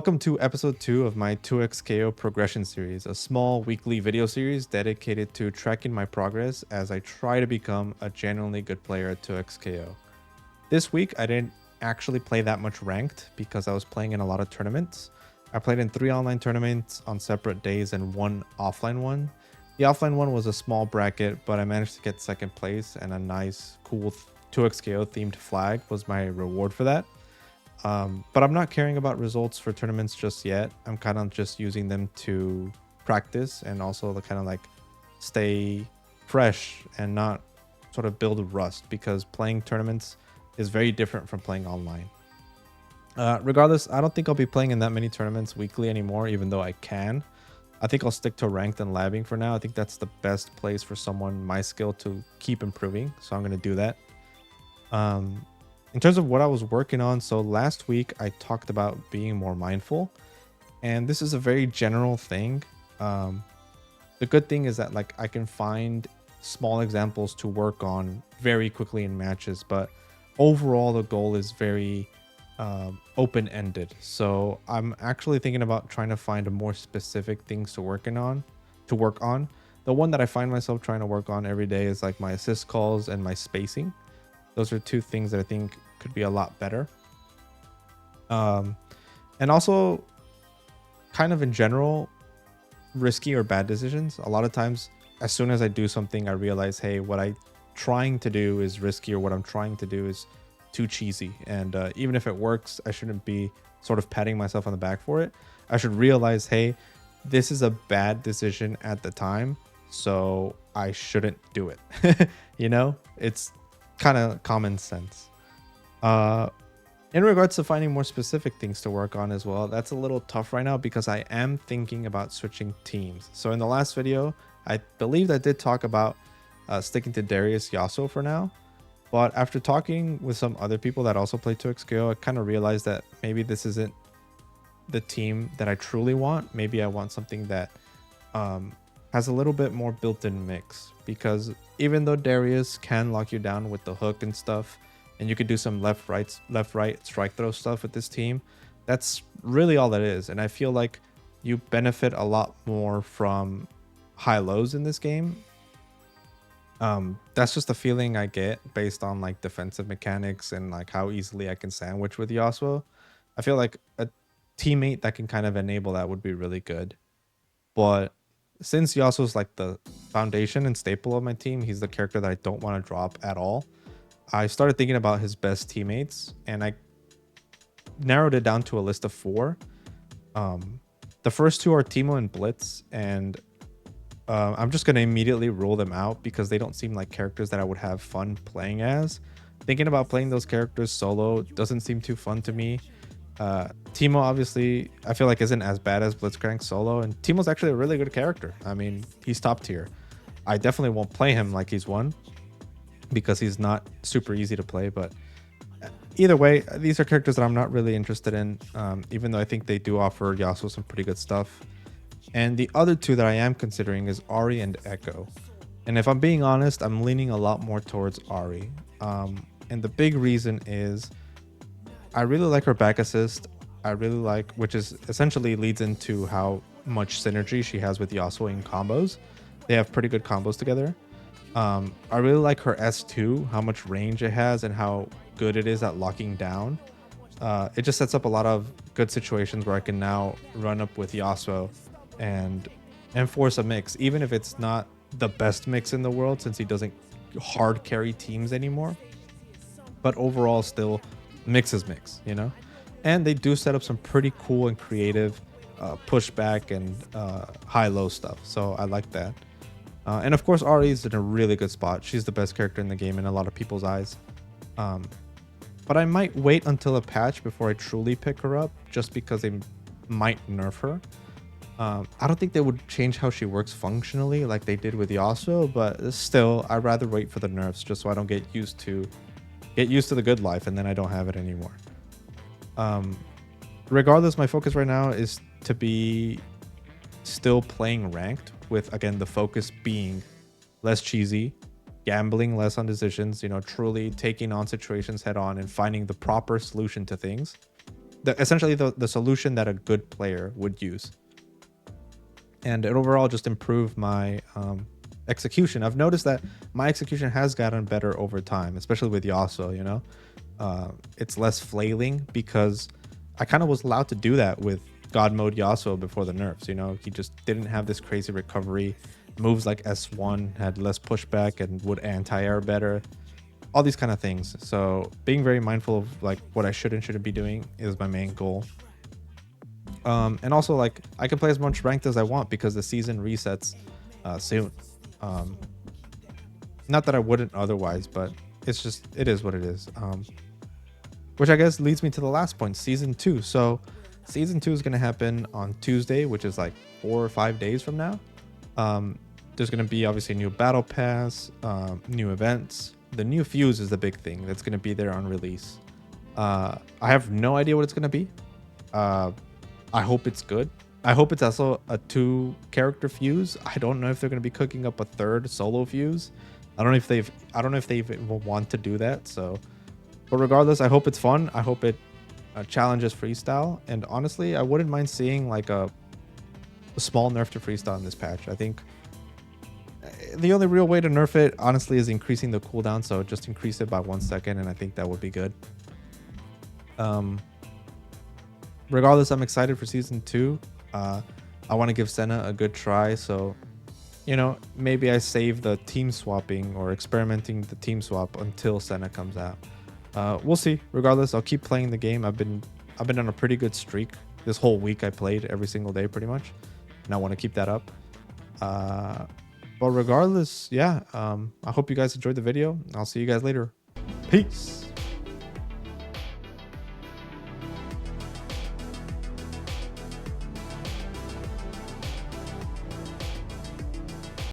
Welcome to episode 2 of my 2x KO progression series, a small weekly video series dedicated to tracking my progress as I try to become a genuinely good player at 2x KO. This week, I didn't actually play that much ranked because I was playing in a lot of tournaments. I played in 3 online tournaments on separate days and 1 offline one. The offline one was a small bracket, but I managed to get second place, and a nice, cool 2x KO themed flag was my reward for that. But I'm not caring about results for tournaments just yet. I'm kind of just using them to practice and also to kind of like stay fresh and not sort of build rust, because playing tournaments is very different from playing online. Regardless, I don't think I'll be playing in that many tournaments weekly anymore, even though I can. I think I'll stick to ranked and labbing for now. I think that's the best place for someone my skill to keep improving. So I'm going to do that. In terms of what I was working on, so last week I talked about being more mindful, and this is a very general thing. The good thing is that like I can find small examples to work on very quickly in matches, but overall the goal is very open-ended. So I'm actually thinking about trying to find a more specific things to work on. The one that I find myself trying to work on every day is like my assist calls and my spacing. Those are two things that I think could be a lot better. And also, kind of in general, risky or bad decisions. A lot of times, as soon as I do something, I realize, hey, what I'm trying to do is risky, or what I'm trying to do is too cheesy. And even if it works, I shouldn't be sort of patting myself on the back for it. I should realize, hey, this is a bad decision at the time, so I shouldn't do it. It's kind of common sense. In regards to finding more specific things to work on as well, that's a little tough right now because I am thinking about switching teams. So in the last video, I believe I did talk about sticking to Darius Yasuo for now. But after talking with some other people that also play 2x KO, I kind of realized that maybe this isn't the team that I truly want. Maybe I want something that has a little bit more built-in mix, because even though Darius can lock you down with the hook and stuff, and you could do some left right strike throw stuff with this team, that's really all that is. And I feel like you benefit a lot more from high lows in this game. That's just the feeling I get based on like defensive mechanics and like how easily I can sandwich with Yasuo. I feel like a teammate that can kind of enable that would be really good. But since Yasuo's like the foundation and staple of my team, he's the character that I don't want to drop at all. I started thinking about his best teammates, and I narrowed it down to a list of 4. The first 2 are Teemo and Blitz, and I'm just going to immediately rule them out because they don't seem like characters that I would have fun playing as. Thinking about playing those characters solo doesn't seem too fun to me. Teemo, obviously, I feel like isn't as bad as Blitzcrank solo, and Teemo's actually a really good character. I mean, he's top tier. I definitely won't play him like he's 1 because he's not super easy to play, but either way, these are characters that I'm not really interested in, even though I think they do offer Yasuo some pretty good stuff. And the other 2 that I am considering is Ahri and Echo. And if I'm being honest, I'm leaning a lot more towards Ahri. And the big reason is I really like her back assist. I really like, which is essentially leads into how much synergy she has with Yasuo in combos. They have pretty good combos together. I really like her S2, how much range it has and how good it is at locking down. It just sets up a lot of good situations where I can now run up with Yasuo and force a mix, even if it's not the best mix in the world since he doesn't hard carry teams anymore. But overall, still mix is mix, And they do set up some pretty cool and creative pushback and high-low stuff. So I like that. And of course, Ahri is in a really good spot. She's the best character in the game in a lot of people's eyes. But I might wait until a patch before I truly pick her up, just because they might nerf her. I don't think they would change how she works functionally like they did with Yasuo, but still, I'd rather wait for the nerfs just so I don't get used to the good life and then I don't have it anymore. Regardless, my focus right now is to be still playing ranked, with again the focus being less cheesy, gambling less on decisions, truly taking on situations head on and finding the proper solution to things. essentially the solution that a good player would use. And it overall just improved my execution. I've noticed that my execution has gotten better over time, especially with Yasuo, you know? It's less flailing because I kind of was allowed to do that with God mode Yasuo before the nerfs, you know? He just didn't have this crazy recovery. Moves like S1 had less pushback and would anti-air better. All these kind of things. So being very mindful of like what I should and shouldn't be doing is my main goal. And also like I can play as much ranked as I want because the season resets soon. Not that I wouldn't otherwise, but it's just, it is what it is. Which I guess leads me to the last point, season 2. So season 2 is going to happen on Tuesday, which is like 4 or 5 days from now. There's going to be obviously a new battle pass, new events. The new fuse is the big thing that's going to be there on release. I have no idea what it's going to be. I hope it's good. I hope it's also a 2-character fuse. I don't know if they're going to be cooking up a 3rd solo fuse. I don't know if they even want to do that. So, but regardless, I hope it's fun. I hope it challenges freestyle. And honestly, I wouldn't mind seeing like a small nerf to freestyle in this patch. I think the only real way to nerf it, honestly, is increasing the cooldown. So just increase it by 1 second, and I think that would be good. Regardless, I'm excited for season 2. I want to give Senna a good try. So, you know, maybe I save the team swapping or experimenting the team swap until Senna comes out. We'll see. Regardless, I'll keep playing the game. I've been on a pretty good streak. This whole week I played every single day pretty much, and I want to keep that up. But regardless, yeah, I hope you guys enjoyed the video. I'll see you guys later. Peace.